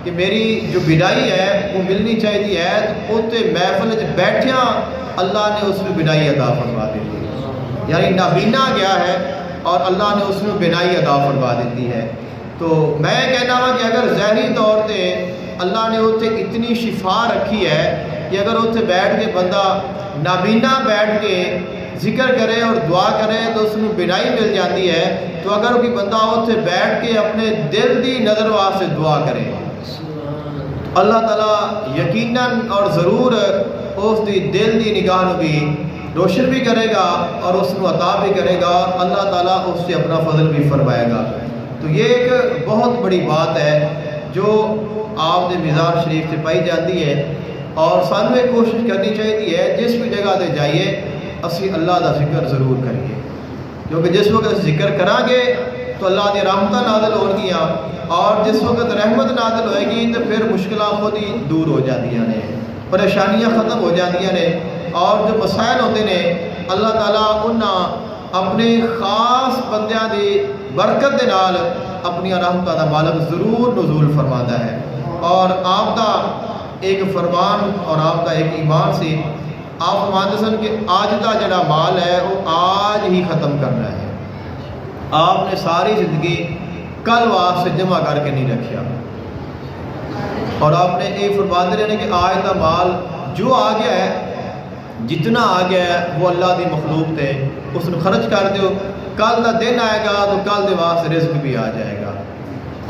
کہ میری جو بینائی ہے وہ ملنی چاہیے ہے، تو اتنے محفل میں بیٹھیاں اللہ نے اس میں بینائی عطا فرما دی، یعنی نابینا گیا ہے اور اللہ نے اس میں بینائی عطا فرما دیتی ہے۔ تو میں کہنا ہوں کہ اگر ظاہری طور پہ اللہ نے اتنے اتنی شفا رکھی ہے کہ اگر اتنے بیٹھ کے بندہ نابینا بیٹھ کے ذکر کرے اور دعا کرے تو اس میں بینائی مل جاتی ہے، تو اگر کوئی بندہ اتنے بیٹھ کے اپنے دل دی نظر واسطے دعا کرے، اللہ تعالیٰ یقیناً اور ضرور اس دی دل دی نگاہ نو بھی روشن بھی کرے گا اور اس کو عطا بھی کرے گا، اللہ تعالیٰ اس سے اپنا فضل بھی فرمائے گا۔ تو یہ ایک بہت بڑی بات ہے جو آپ دے مزار شریف سے پائی جاتی ہے، اور سانو ایک کوشش کرنی چاہیے ہے جس بھی جگہ تے جائیے اسی اللہ دا ذکر ضرور کریے، کیونکہ جس وقت ذکر کریں گے تو اللہ دی رحمتاں نازل ہو گیا، اور جس وقت رحمت نازل ہوئے گی تو پھر مشکلات خود ہی دور ہو جاتی ہیں، پریشانیاں ختم ہو جاتی ہیں، اور جو مسائل ہوتے ہیں اللہ تعالیٰ انہاں اپنے خاص بندیاں دی برکت دے نال اپنی رحمتاں دا مالک ضرور نزول فرماتا ہے۔ اور آپ دا ایک فرمان اور آپ دا ایک ایمان سی، آپ فرماتے سن کہ آج دا جڑا مال ہے وہ آج ہی ختم کرنا ہے، آپ نے ساری زندگی کل واسطے جمع کر کے نہیں رکھیا، اور آپ نے یہ فرماتے رہے کہ آج دا مال جو آ گیا ہے جتنا آ گیا ہے وہ اللہ دی مخلوق تے اس نے خرچ کر دیو، کل دا دن آئے گا تو کل دے واسطے رزق بھی آ جائے گا۔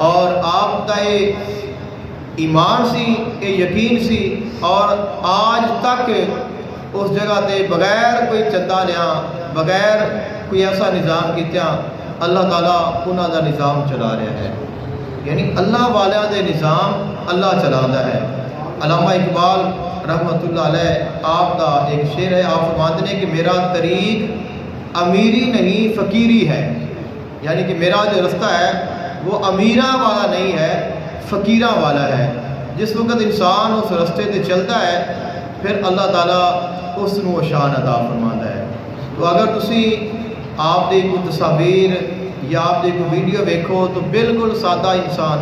اور آپ دا یہ ایمان سی، یہ یقین سی، اور آج تک اس جگہ تے بغیر کوئی چندہ لیا، بغیر کوئی ایسا نظام کیتیا اللہ تعالیٰ انہاں دا نظام چلا رہا ہے، یعنی اللہ والیاں دے نظام اللہ چلاتا ہے۔ علامہ اقبال رحمۃ اللہ علیہ آپ دا ایک شعر ہے، آپ فرماتے ہیں کہ میرا طریق امیری نہیں فقیری ہے، یعنی کہ میرا جو رستہ ہے وہ امیراں والا نہیں ہے، فقیراں والا ہے۔ جس وقت انسان اس رستے تے چلتا ہے پھر اللہ تعالیٰ اس نو شان عطا فرماتا ہے۔ تو اگر تسی آپ دے کوئی تصاویر یا آپ دے کوئی ویڈیو دیکھو تو بالکل سادہ انسان،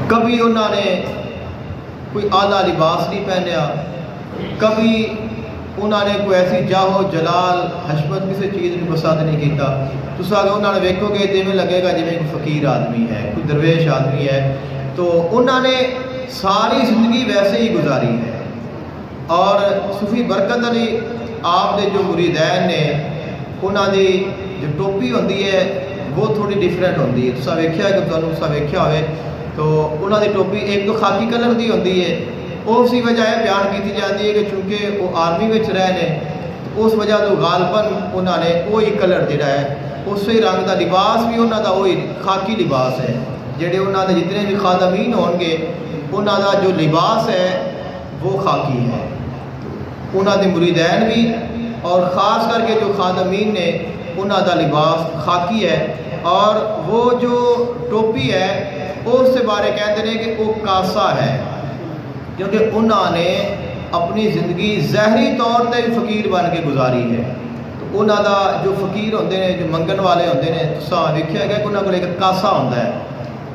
کبھی انہوں نے کوئی اعلیٰ لباس نہیں پہنیا، کبھی انہوں نے کوئی ایسی جاہو جلال حشمت کسی چیز کو پسند نہیں کیتا، تو اگر انہوں نے ویکھو گے تو میں لگے گا جی کوئی فقیر آدمی ہے، کوئی درویش آدمی ہے، تو انہوں نے ساری زندگی ویسے ہی گزاری ہے۔ اور صوفی برکت علی آپ دے جو مریدین نے انہوں دی جو ٹوپی ہوتی ہے وہ تھوڑی ڈفرینٹ ہوتی ہے، تو ویکھیا کہ تمہیں ویکھیا ہوئے تو انہوں دی ٹوپی ایک تو خاکی کلر دی ہوتی ہے، اسی وجہ بیان کی جاتی ہے کہ چونکہ وہ آرمی میں رہے ہیں اس وجہ تو غالباً انہوں نے وہی کلر جڑا ہے اسی رنگ دا لباس بھی انہوں دا وہی خاکی لباس ہے، جڑے انہوں دے جتنے بھی خادمین ہون گے انہوں دا جو لباس ہے وہ خاکی ہے، انہوں دے مریدین بھی، اور خاص کر کے جو خادمین نے انہوں دا لباس خاکی ہے۔ اور وہ جو ٹوپی ہے اس سے بارے کہتے ہیں کہ وہ کاسا ہے، کیونکہ انہوں نے اپنی زندگی ظاہری طور پہ فقیر بن کے گزاری ہے۔ تو انہوں دا جو فقیر ہوتے ہیں، جو منگن والے ہوتے ہیں، تو دیکھا گیا کہ انہوں کو ایک کاسا ہوتا ہے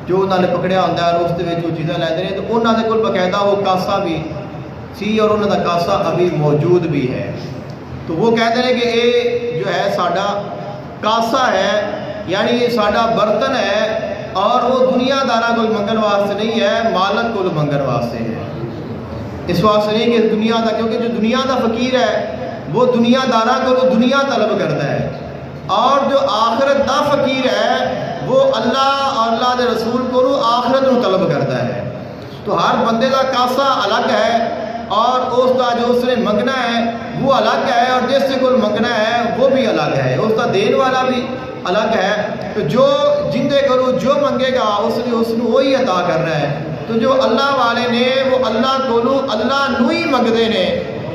جو انہوں نے پکڑیا ہوتا ہے، اور اس کے جو چیزیں لیتے ہیں، تو انہوں نے کول باقاعدہ وہ کاسا بھی سی اور انہوں کا کاسا ابھی موجود بھی ہے۔ تو وہ کہتے ہیں کہ یہ جو ہے ساڈا کاسا ہے، یعنی یہ ساڈا برتن ہے، اور وہ دنیا داراں کو منگن واسطے نہیں ہے، مالک کو منگن واسطے ہے۔ اس واسطے نہیں کہ دنیا دا، کیونکہ جو دنیا دا فقیر ہے وہ دنیا داراں کو دنیا طلب کرتا ہے، اور جو آخرت دا فقیر ہے وہ اللہ اور اللہ دے رسول کو آخرت نو طلب کرتا ہے. تو ہر بندے کا کاسا الگ ہے اور اس کا جو اس نے منگنا ہے وہ الگ ہے اور جس سے کوئی منگنا ہے وہ بھی الگ ہے, اس کا دین والا بھی الگ ہے. تو جو جندے کرو جو منگے گا اس نے وہی عطا کرنا ہے. تو جو اللہ والے نے وہ اللہ کو اللہ نو ہی منگتے نے,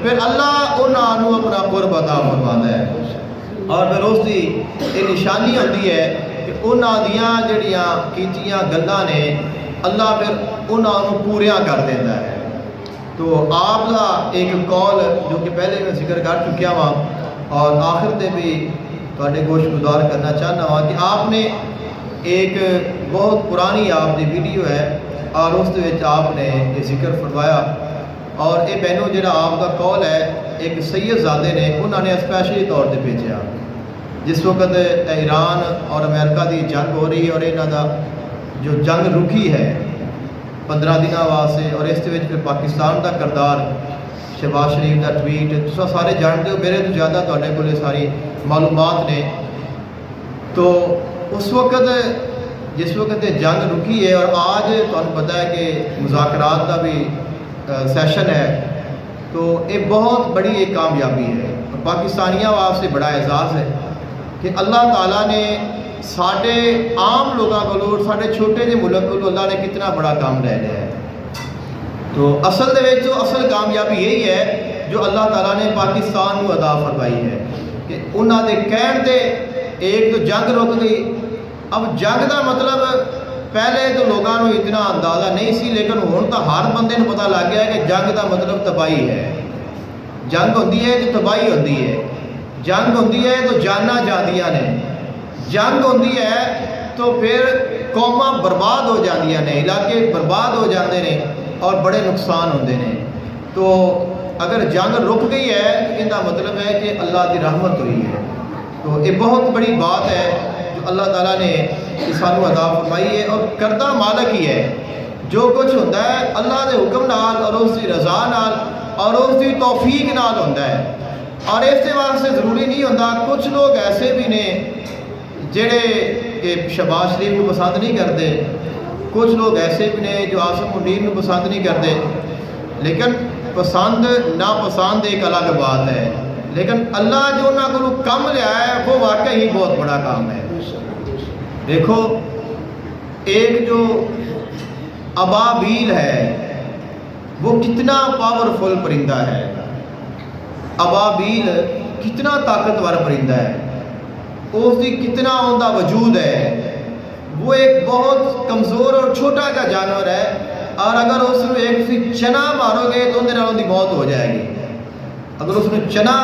پھر اللہ انہوں اپنا قرب عطا فرماتا ہے. اور پھر اس کی یہ نشانی ہوتی ہے کہ انہوں دیاں جڑیاں کیتیاں گلاں نے اللہ پھر انہوں پوریاں کر دیتا ہے. تو آپ کا ایک قول جو کہ پہلے میں ذکر کر چکیا ہوا اور آخر تے بھی تھوڑے گوش گزار کرنا چاہنا ہوا کہ آپ نے ایک بہت پرانی آپ کی ویڈیو ہے اور اس آپ نے یہ ذکر فرمایا اور یہ پہلو جڑا آپ کا قول ہے ایک سید زادے نے انہوں نے اسپیشلی طور پہ بھیجا جس وقت ایران اور امریکہ کی جنگ ہو رہی ہے اور یہاں کا جو جنگ رکی ہے 15 دنوں واسطے اور اس پھر پاکستان کا کردار شہباز شریف کا ٹویٹ تو سارے جانتے ہو, میرے تو زیادہ تے کو ساری معلومات نے. تو اس وقت جس وقت جنگ رکی ہے اور آج تمہیں پتہ ہے کہ مذاکرات کا بھی سیشن ہے, تو یہ بہت بڑی ایک کامیابی ہے اور پاکستانیوں واسطے بڑا اعزاز ہے کہ اللہ تعالیٰ نے ساڈے عام لوگوں کو ساڈے چھوٹے جے ملک کو اللہ نے کتنا بڑا کام لے لیا ہے. تو اصل کامیابی یہی ہے جو اللہ تعالیٰ نے پاکستان کو عطا فرمائی ہے کہ انہوں نے کہن تے ایک تو جنگ رک گئی. اب جنگ کا مطلب پہلے تو لوگوں کو اتنا اندازہ نہیں سی, لیکن ہوں تو ہر بندے کو پتہ لگ گیا ہے کہ جنگ کا مطلب تباہی ہے. جنگ ہوتی ہے تو تباہی ہوتی ہے, جنگ ہوتی ہے تو جانا جاندیاں نے, جنگ ہوتی ہے تو پھر قوماں برباد ہو جاندیاں نے, علاقے برباد ہو جاتے ہیں اور بڑے نقصان ہوتے ہیں. تو اگر جنگ رک گئی ہے تو ان کا مطلب ہے کہ اللہ کی رحمت ہوئی ہے. تو یہ بہت بڑی بات ہے جو اللہ تعالیٰ نے سانو عطا فرمائی ہے اور کردہ مالک ہی ہے. جو کچھ ہوتا ہے اللہ کے حکم نال اور اس کی رضا نال اور اس کی توفیق نال ہوتا ہے. اور اس واسطے ضروری نہیں ہوتا, کچھ لوگ ایسے بھی نے جڑے کہ شہباز شریف کو پسند نہیں کرتے, کچھ لوگ ایسے بھی نے جو عاصم منیر کو پسند نہیں کرتے, لیکن پسند ناپسند ایک الگ بات ہے. لیکن اللہ جو انہوں کو کم لیا ہے وہ واقعی ہی بہت بڑا کام ہے. دیکھو ایک جو ابابیل ہے وہ کتنا پاورفل پرندہ ہے, ابابیل کتنا طاقتور پرندہ ہے, اس کی کتنا ان کا وجود ہے. وہ ایک بہت کمزور اور چھوٹا کا جانور ہے اور اگر اس نے ایک چنا مارو گے تو اندر کی موت ہو جائے گی. اگر اس نے چنا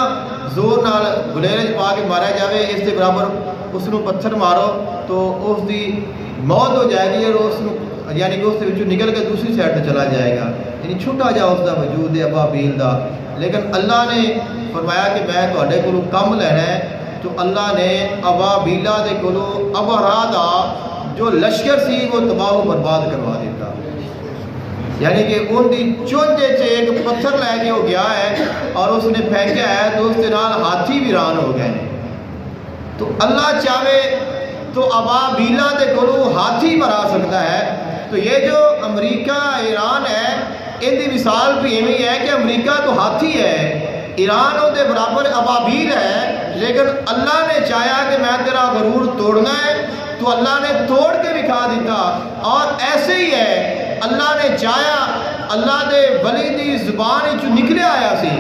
زور نال گلیرے پا کے مارا جائے اس کے برابر اس کو پتھر مارو تو اس کی موت ہو جائے گی اور اس یعنی کہ اس نکل کے دوسری سائڈ پہ چلا جائے گا. یعنی چھوٹا جا اس کا وجود ہے ابابیل کا. لیکن اللہ نے فرمایا کہ میں تھوڑے کو کم لینا ہے, تو اللہ نے ابابیلا دے کولو ابرا دا جو لشکر سی وہ تباہ و برباد کروا دیتا. یعنی کہ ان کی چونجے سے ایک پتھر لے کے وہ گیا ہے اور اس نے پھینکا ہے تو اس کے نال ہاتھی ویران ہو گئے ہیں. تو اللہ چاہے تو ابابیلا دے کولو ہاتھی مرا سکتا ہے. تو یہ جو امریکہ ایران ہے ان کی مثال بھی ایویں ہے کہ امریکہ تو ہاتھی ہے, ایران وہ دے برابر ابابیل ہے, لیکن اللہ نے چاہیا کہ میں تیرا غرور توڑنا ہے تو اللہ نے توڑ کے دکھا دیتا. اور ایسے ہی ہے اللہ نے چاہیا, اللہ دے ولی دی زبان جو نکلے آیا سی.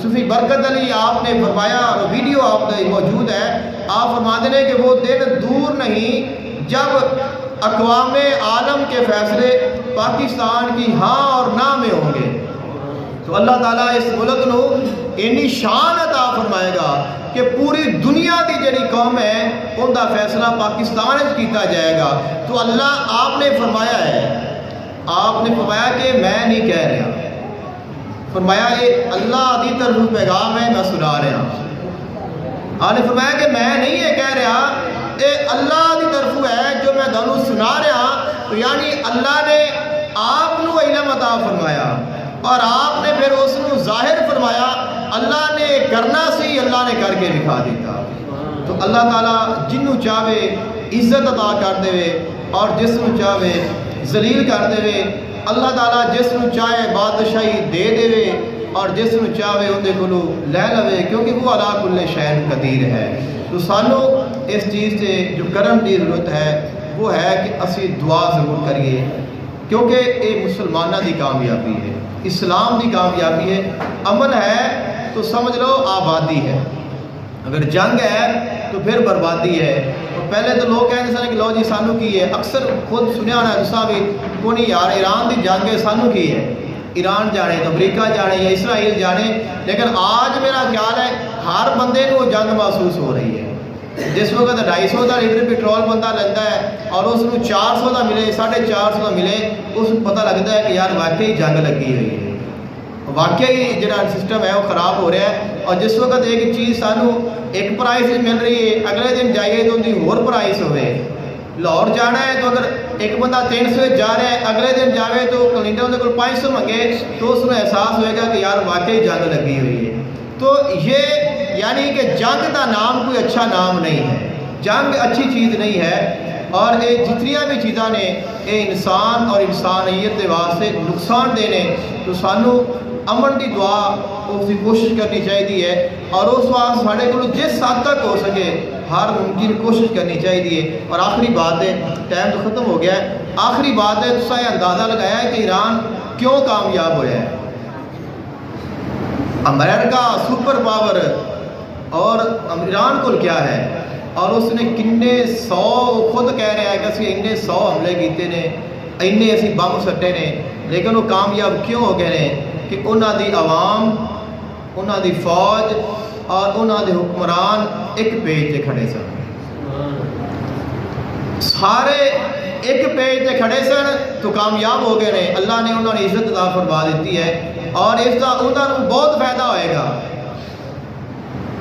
صوفی برکت علی آپ نے فرمایا اور ویڈیو آپ کا موجود ہے, آپ فرماتے ہیں کہ وہ دن دور نہیں جب اقوام عالم کے فیصلے پاکستان کی ہاں اور نہ میں ہوں گے. تو اللہ تعالیٰ اس ملک نو اینی شان عطا فرمائے گا کہ پوری دنیا کی جڑی قوم ہے ان کا فیصلہ پاکستان میں کیتا جائے گا. تو اللہ آپ نے فرمایا ہے, آپ نے فرمایا کہ میں نہیں کہہ رہا, فرمایا یہ اللہ دی طرف پیغام ہے میں سنا رہا. آپ نے فرمایا کہ میں نہیں یہ کہہ رہا, یہ اللہ دی طرف ہے جو میں دونوں سنا رہا. تو یعنی اللہ نے آپ کو علم عطا فرمایا اور آپ نے پھر اس کو ظاہر فرمایا. اللہ نے کرنا سی, اللہ نے کر کے دکھا دیتا. تو اللہ تعالیٰ جنوں چاہے عزت عطا کر دے اور جس نو چاہے ذلیل کر دے۔ اللہ تعالیٰ جس نو چاہے بادشاہی دے دے اور جس نو چاہے اندے کولو لے لوے، کیونکہ وہ علی کل شیء قدیر ہے۔ تو سانو اس چیز سے جو کرن کی ضرورت ہے وہ ہے کہ اسی دعا ضرور کریے، کیونکہ یہ مسلمانوں کی کامیابی ہے، اسلام کی کامیابی ہے۔ امن ہے تو سمجھ لو آبادی ہے، اگر جنگ ہے تو پھر بربادی ہے۔ اور پہلے تو لوگ کہتے ہیں کہ لو جی سانو کی ہے، اکثر خود سنیا ہونا جسا بھی کونی یار ایران کی جنگ ہے سانو کی ہے، ایران جانے تو امریکہ جانے یا اسرائیل جانے، لیکن آج میرا خیال ہے ہر بندے کو جنگ محسوس ہو رہی ہے۔ جس وقت 250 کا لیٹر پٹرول بندہ لینا ہے اور اس کو 400 کا ملے 450 کا ملے، اس کو پتہ لگتا ہے کہ یار واقعی جنگ لگی ہوئی ہے، واقعی جڑا سسٹم ہے وہ خراب ہو رہا ہے۔ اور جس وقت ایک چیز سانو ایک پرائز مل رہی ہے، اگلے دن جائیے تو ان کی ہور پرائز ہوئے۔ لاہور جانا ہے تو اگر ایک بندہ 300 جا رہا ہے، اگلے دن جاوے تو کلینڈر اندر کو 500 منگے تو اس میں احساس ہوئے گا کہ یار واقعی جنگ لگی ہوئی ہے۔ تو یہ یعنی کہ جنگ کا نام کوئی اچھا نام نہیں ہے، جنگ اچھی چیز نہیں ہے۔ اور یہ جتنیاں بھی چیزاں نے یہ انسان اور انسانیت کے واسطے نقصان دینے، تو سانو امن کی دعا اس کی کوشش کرنی چاہیے ہے، اور اس واسطے سارے کو جس حد تک ہو سکے ہر ممکن کوشش کرنی چاہیے۔ اور آخری بات ہے، ٹائم تو ختم ہو گیا ہے، آخری بات ہے تو یہ اندازہ لگایا ہے کہ ایران کیوں کامیاب ہوا ہے۔ امریکہ سپر پاور اور ایران کو کیا ہے، اور اس نے کنے 100 خود کہہ رہا ہے کہ اسی انہیں 100 حملے کیتے نے، انہیں اسی بم سٹے نے، لیکن وہ کامیاب کیوں ہو گئے ہیں کہ انہوں دی عوام، انہوں دی فوج اور انہوں دے حکمران ایک پیج تے کھڑے سن، سارے ایک پیج تے کھڑے سن تو کامیاب ہو گئے ہیں۔ اللہ نے انہوں نے عزت عطا فرما دیتی ہے اور اس کا انہوں نے بہت فائدہ ہوئے گا۔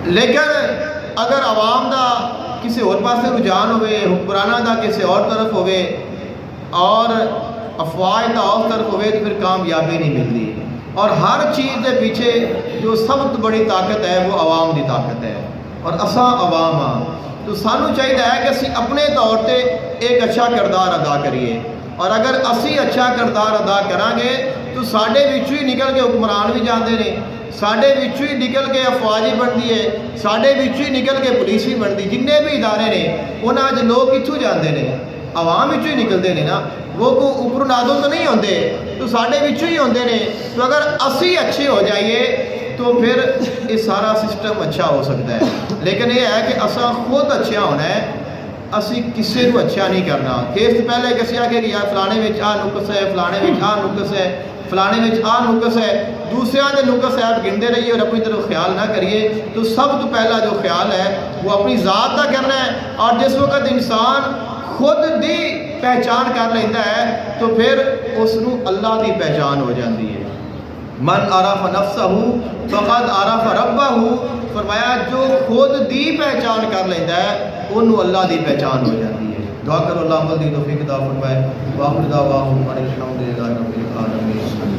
لیکن اگر عوام دا کسی اور پاسے رجحان ہوئے، حکمرانہ دا کسی اور طرف ہوئے اور افواج دا اس طرف ہوئے تو پھر کامیابی نہیں ملتی۔ اور ہر چیز کے پیچھے جو سب تو بڑی طاقت ہے وہ عوام دی طاقت ہے، اور اساں عوام ہاں، تو سانو چاہیے ہے کہ اسی اپنے طور پہ ایک اچھا کردار ادا کریے۔ اور اگر اسی اچھا کردار ادا کریں گے تو ساڈے وچوں ہی نکل کے حکمران بھی جاندے نے، ساڈے وچوں ہی نکل کے افواج ہی بنتی ہے، ساڈے وچوں ہی نکل کے پولیس ہی بنتی، جننے بھی ادارے نے انہاں وچ لوگ کتھوں جاندے نے، عوام وچوں ہی نکلتے ہیں نا، وہ کو اوپر نازل تو نہیں ہوندے، تو ساڈے وچوں ہی ہوندے نے۔ تو اگر اسی اچھے ہو جائیے تو پھر یہ سارا سسٹم اچھا ہو سکتا ہے۔ لیکن یہ ہے کہ اساں خود اچھا ہونا ہے، اسی کسی کو اچھا نہیں کرنا۔ کیس پہلے کسی آ کے یار فلانے میں آ نقص ہے، فلانے میں آ نقص ہے، فلانے میں آ نقص ہے، دوسرے کے نقص آپ گنتے رہیے اور اپنی طرف خیال نہ کریے۔ تو سب تو پہلا جو خیال ہے وہ اپنی ذات کا کرنا ہے، اور جس وقت انسان خود دی پہچان کر لیتا ہے تو پھر اس نو اللہ دی پہچان ہو جاتی ہے۔ من عرف نفسہ فقد عرف ربہ، فرمایا جو خود دی پہچان کر لیتا ہے انہوں اللہ دی پہچان ہو جاتی ہے۔ دعا کرو اللہ عمل دی توفیق عطا فرمائے۔ وآخر دعواہم ان الحمد للہ رب العالمین۔